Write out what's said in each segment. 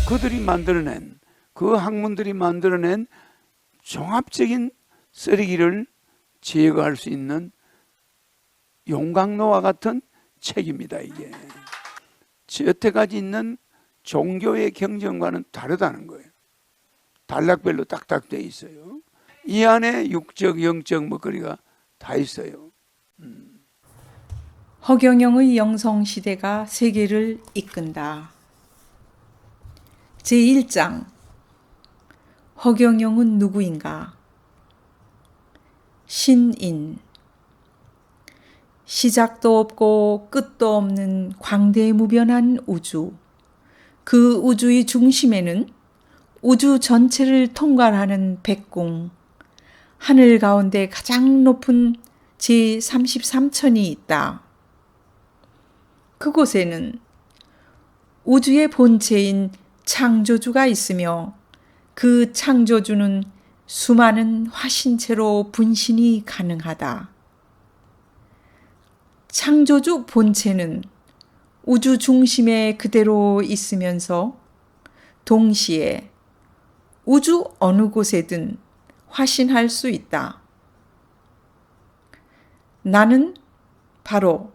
그들이 만들어낸, 그 학문들이 만들어낸 종합적인 쓰레기를 제거할 수 있는 용광로와 같은 책입니다. 이게 여태까지 있는 종교의 경전과는 다르다는 거예요. 단락별로 딱딱 돼 있어요. 이 안에 육적, 영적 먹거리가 다 있어요. 허경영의 영성시대가 세계를 이끈다. 제1장 허경영은 누구인가? 신인. 시작도 없고 끝도 없는 광대무변한 우주. 그 우주의 중심에는 우주 전체를 통괄하는 백궁, 하늘 가운데 가장 높은 제33천이 있다. 그곳에는 우주의 본체인 창조주가 있으며 그 창조주는 수많은 화신체로 분신이 가능하다. 창조주 본체는 우주 중심에 그대로 있으면서 동시에 우주 어느 곳에든 화신할 수 있다. 나는 바로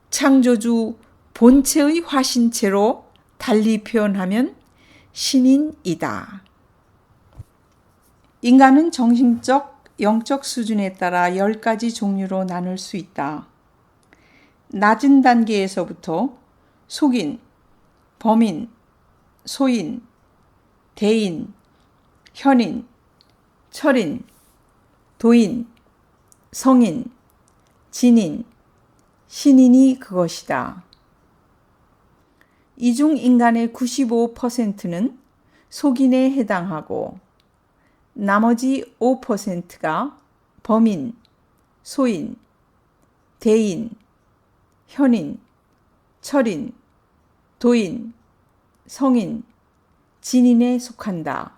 창조주 본체의 화신체로 달리 표현하면 신인이다. 인간은 정신적, 영적 수준에 따라 10가지 종류로 나눌 수 있다. 낮은 단계에서부터 속인, 범인, 소인, 대인, 현인, 철인, 도인, 성인, 진인, 신인이 그것이다. 이 중 인간의 95%는 속인에 해당하고 나머지 5%가 범인, 소인, 대인, 현인, 철인, 도인, 성인, 진인에 속한다.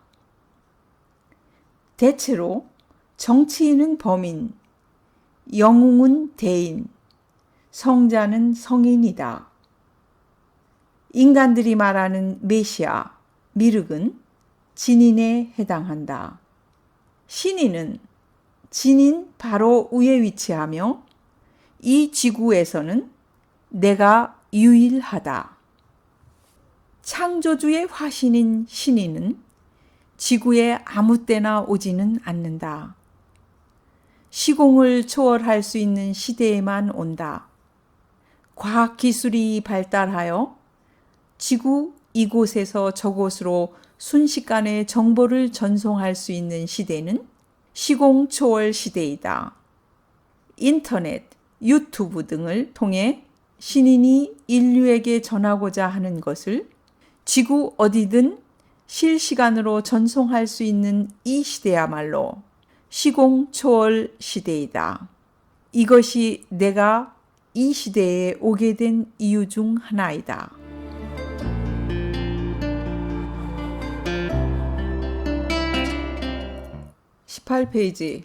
대체로 정치인은 범인, 영웅은 대인, 성자는 성인이다. 인간들이 말하는 메시아, 미륵은 진인에 해당한다. 신인은 진인 바로 위에 위치하며 이 지구에서는 내가 유일하다. 창조주의 화신인 신인은 지구에 아무 때나 오지는 않는다. 시공을 초월할 수 있는 시대에만 온다. 과학기술이 발달하여 지구 이곳에서 저곳으로 순식간에 정보를 전송할 수 있는 시대는 시공 초월 시대이다. 인터넷, 유튜브 등을 통해 신인이 인류에게 전하고자 하는 것을 지구 어디든 실시간으로 전송할 수 있는 이 시대야말로 시공 초월 시대이다. 이것이 내가 이 시대에 오게 된 이유 중 하나이다. 18페이지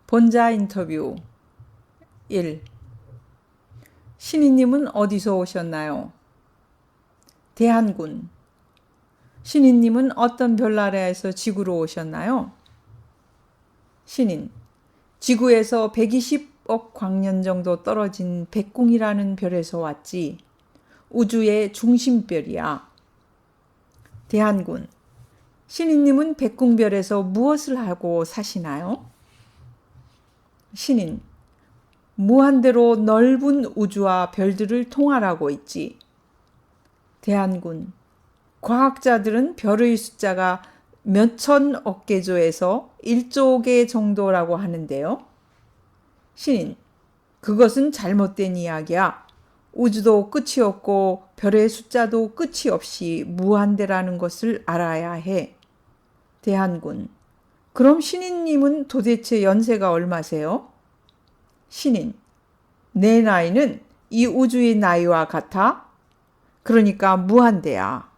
본자 인터뷰 1. 신인님은 어디서 오셨나요? 대한군. 신인님은 어떤 별나라에서 지구로 오셨나요? 신인. 지구에서 120억 광년 정도 떨어진 백궁이라는 별에서 왔지. 우주의 중심별이야. 대한군. 신인님은 백궁별에서 무엇을 하고 사시나요? 신인. 무한대로 넓은 우주와 별들을 통할하고 있지. 대한군. 과학자들은 별의 숫자가 몇천억 개조에서 1조 개 정도라고 하는데요. 신인. 그것은 잘못된 이야기야. 우주도 끝이 없고 별의 숫자도 끝이 없이 무한대라는 것을 알아야 해. 대한군. 그럼 신인님은 도대체 연세가 얼마세요? 신인. 내 나이는 이 우주의 나이와 같아? 그러니까 무한대야.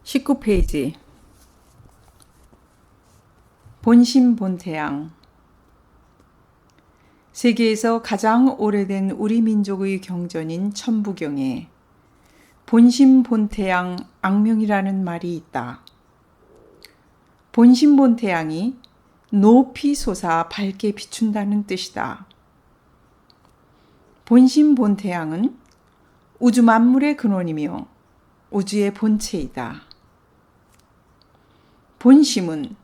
19페이지 본심본태양. 세계에서 가장 오래된 우리 민족의 경전인 천부경에 본심본태양 악명이라는 말이 있다. 본심본태양이 높이 솟아 밝게 비춘다는 뜻이다. 본심본태양은 우주 만물의 근원이며 우주의 본체이다. 본심은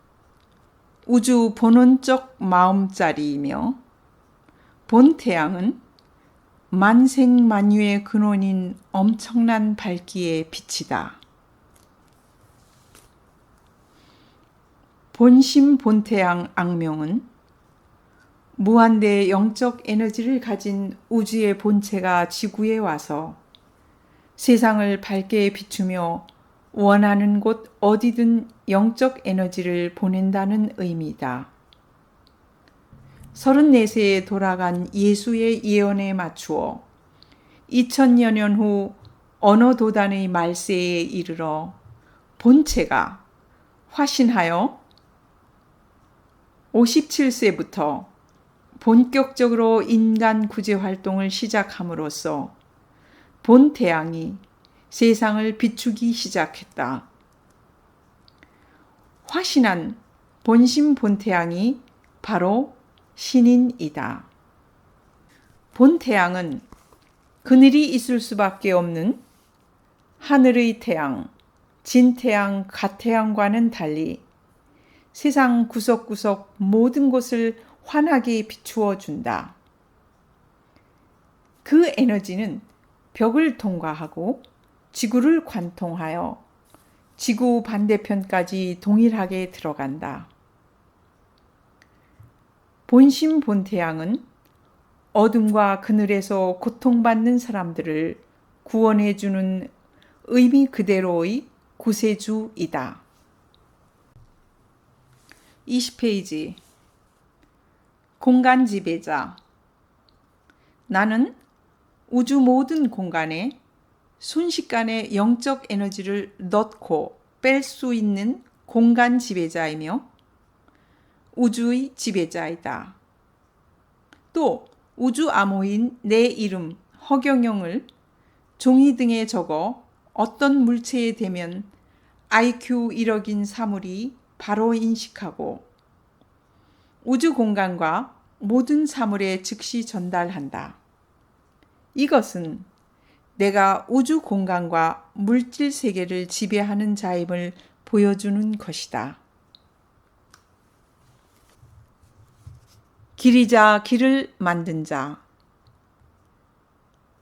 우주 본원적 마음자리이며 본태양은 만생만유의 근원인 엄청난 밝기의 빛이다. 본심 본태양 악명은 무한대의 영적 에너지를 가진 우주의 본체가 지구에 와서 세상을 밝게 비추며 원하는 곳 어디든 영적 에너지를 보낸다는 의미이다. 34세에 돌아간 예수의 예언에 맞추어 2000여 년 후 어느 도단의 말세에 이르러 본체가 화신하여 57세부터 본격적으로 인간 구제 활동을 시작함으로써 본태양이 세상을 비추기 시작했다. 화신한 본심 본태양이 바로 신인이다. 본태양은 그늘이 있을 수밖에 없는 하늘의 태양, 진태양, 가태양과는 달리 세상 구석구석 모든 곳을 환하게 비추어 준다. 그 에너지는 벽을 통과하고 지구를 관통하여 지구 반대편까지 동일하게 들어간다. 본심 본태양은 어둠과 그늘에서 고통받는 사람들을 구원해주는 의미 그대로의 구세주이다. 20페이지 공간 지배자. 나는 우주 모든 공간에 순식간에 영적 에너지를 넣고 뺄 수 있는 공간 지배자이며 우주의 지배자이다. 또 우주 암호인 내 이름 허경영을 종이 등에 적어 어떤 물체에 대면 IQ 1억인 사물이 바로 인식하고 우주 공간과 모든 사물에 즉시 전달한다. 이것은 내가 우주 공간과 물질 세계를 지배하는 자임을 보여주는 것이다. 길이자 길을 만든 자.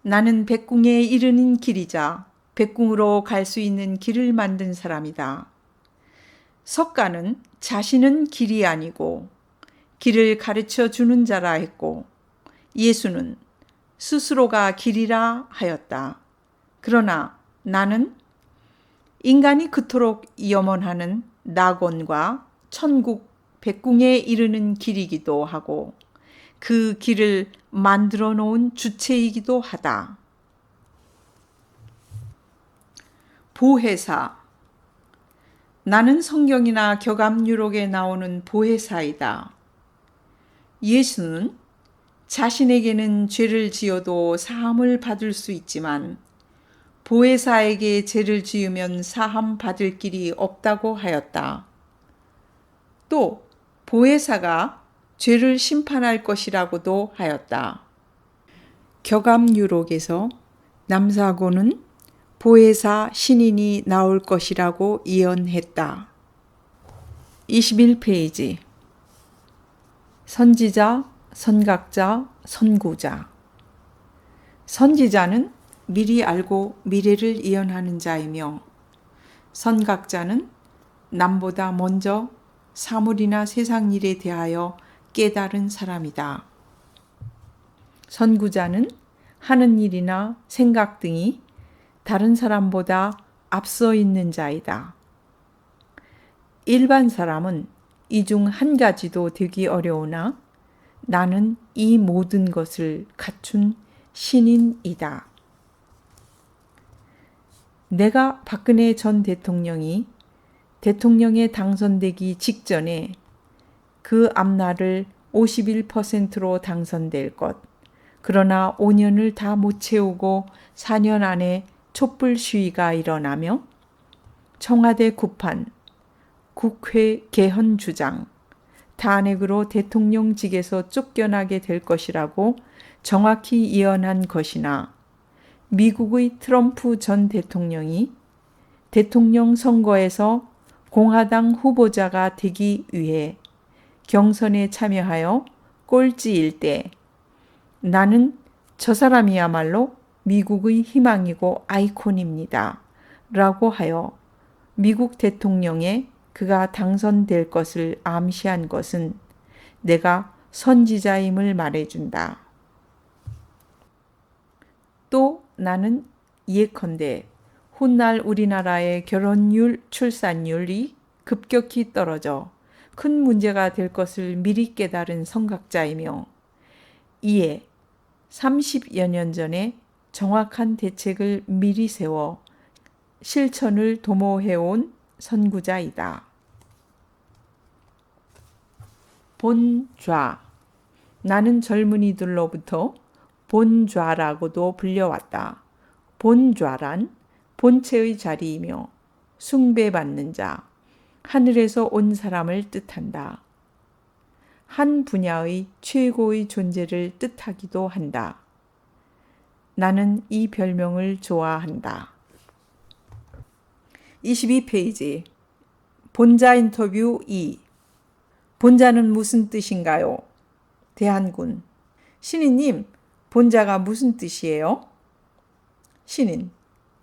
나는 백궁에 이르는 길이자 백궁으로 갈 수 있는 길을 만든 사람이다. 석가는 자신은 길이 아니고 길을 가르쳐 주는 자라 했고 예수는 스스로가 길이라 하였다. 그러나 나는 인간이 그토록 염원하는 낙원과 천국 백궁에 이르는 길이기도 하고 그 길을 만들어 놓은 주체이기도 하다. 보혜사. 나는 성경이나 격암유록에 나오는 보혜사이다. 예수는 자신에게는 죄를 지어도 사함을 받을 수 있지만 보혜사에게 죄를 지으면 사함 받을 길이 없다고 하였다. 또 보혜사가 죄를 심판할 것이라고도 하였다. 격암유록에서 남사고는 보혜사 신인이 나올 것이라고 예언했다. 21페이지 선지자, 선각자, 선구자. 선지자는 미리 알고 미래를 예언하는 자이며 선각자는 남보다 먼저 사물이나 세상 일에 대하여 깨달은 사람이다. 선구자는 하는 일이나 생각 등이 다른 사람보다 앞서 있는 자이다. 일반 사람은 이 중 한 가지도 되기 어려우나 나는 이 모든 것을 갖춘 신인이다. 내가 박근혜 전 대통령이 대통령에 당선되기 직전에 그 앞날을 51%로 당선될 것, 그러나 5년을 다 못 채우고 4년 안에 촛불 시위가 일어나며 청와대 구판, 국회 개헌 주장, 탄핵으로 대통령직에서 쫓겨나게 될 것이라고 정확히 예언한 것이나 미국의 트럼프 전 대통령이 대통령 선거에서 공화당 후보자가 되기 위해 경선에 참여하여 꼴찌일 때 나는 저 사람이야말로 미국의 희망이고 아이콘입니다. 라고 하여 미국 대통령에 그가 당선될 것을 암시한 것은 내가 선지자임을 말해준다. 또 나는 예컨대 훗날 우리나라의 결혼율, 출산율이 급격히 떨어져 큰 문제가 될 것을 미리 깨달은 선각자이며 이에 30여 년 전에 정확한 대책을 미리 세워 실천을 도모해온 선구자이다. 본좌. 나는 젊은이들로부터 본좌라고도 불려왔다. 본좌란 본체의 자리이며 숭배받는 자, 하늘에서 온 사람을 뜻한다. 한 분야의 최고의 존재를 뜻하기도 한다. 나는 이 별명을 좋아한다. 22페이지 본자 인터뷰 2. 본자는 무슨 뜻인가요? 대한군. 신인님, 본자가 무슨 뜻이에요? 신인.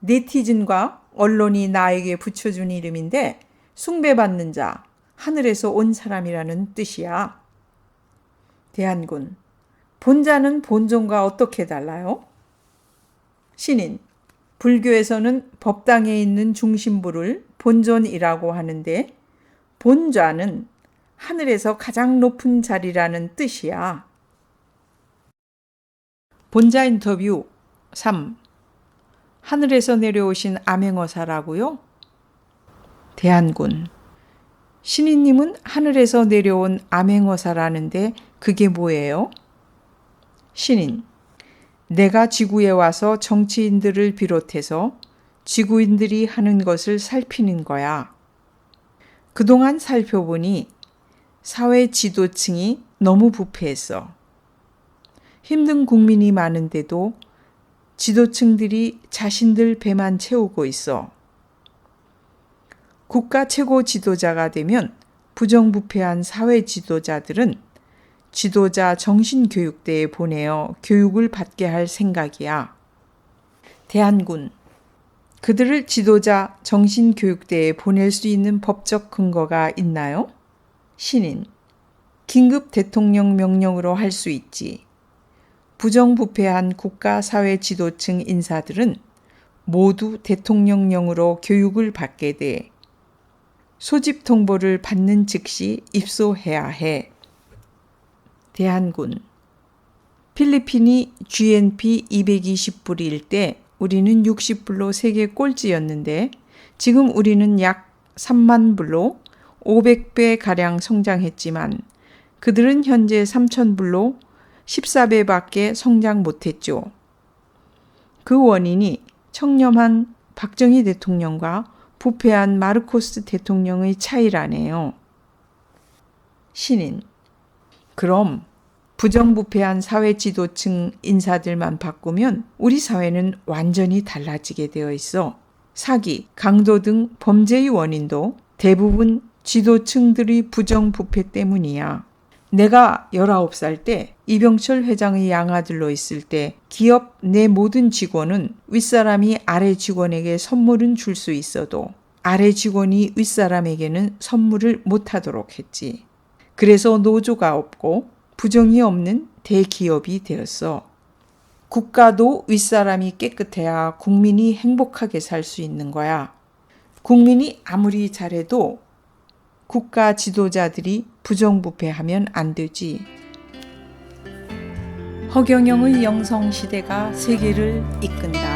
네티즌과 언론이 나에게 붙여준 이름인데 숭배받는 자, 하늘에서 온 사람이라는 뜻이야. 대한군. 본자는 본존과 어떻게 달라요? 신인. 불교에서는 법당에 있는 중심부를 본존이라고 하는데 본좌는 하늘에서 가장 높은 자리라는 뜻이야. 본자 인터뷰 3. 하늘에서 내려오신 암행어사라고요? 대한군. 신인님은 하늘에서 내려온 암행어사라는데 그게 뭐예요? 신인. 내가 지구에 와서 정치인들을 비롯해서 지구인들이 하는 것을 살피는 거야. 그동안 살펴보니 사회 지도층이 너무 부패했어. 힘든 국민이 많은데도 지도층들이 자신들 배만 채우고 있어. 국가 최고 지도자가 되면 부정부패한 사회 지도자들은 지도자 정신교육대에 보내어 교육을 받게 할 생각이야. 대한군. 그들을 지도자 정신교육대에 보낼 수 있는 법적 근거가 있나요? 신인. 긴급 대통령 명령으로 할 수 있지. 부정부패한 국가 사회 지도층 인사들은 모두 대통령령으로 교육을 받게 돼. 소집 통보를 받는 즉시 입소해야 해. 대한군. 필리핀이 GNP 220불일 때 우리는 60불로 세계 꼴찌였는데 지금 우리는 약 3만 불로 500배가량 성장했지만 그들은 현재 3,000불로 14배밖에 성장 못했죠. 그 원인이 청렴한 박정희 대통령과 부패한 마르코스 대통령의 차이라네요. 신인. 그럼 부정부패한 사회 지도층 인사들만 바꾸면 우리 사회는 완전히 달라지게 되어 있어. 사기, 강도 등 범죄의 원인도 대부분 지도층들의 부정부패 때문이야. 내가 19살 때 이병철 회장의 양아들로 있을 때 기업 내 모든 직원은 윗사람이 아래 직원에게 선물은 줄 수 있어도 아래 직원이 윗사람에게는 선물을 못하도록 했지. 그래서 노조가 없고 부정이 없는 대기업이 되었어. 국가도 윗사람이 깨끗해야 국민이 행복하게 살 수 있는 거야. 국민이 아무리 잘해도 국가 지도자들이 부정부패하면 안 되지. 허경영의 영성시대가 세계를 이끈다.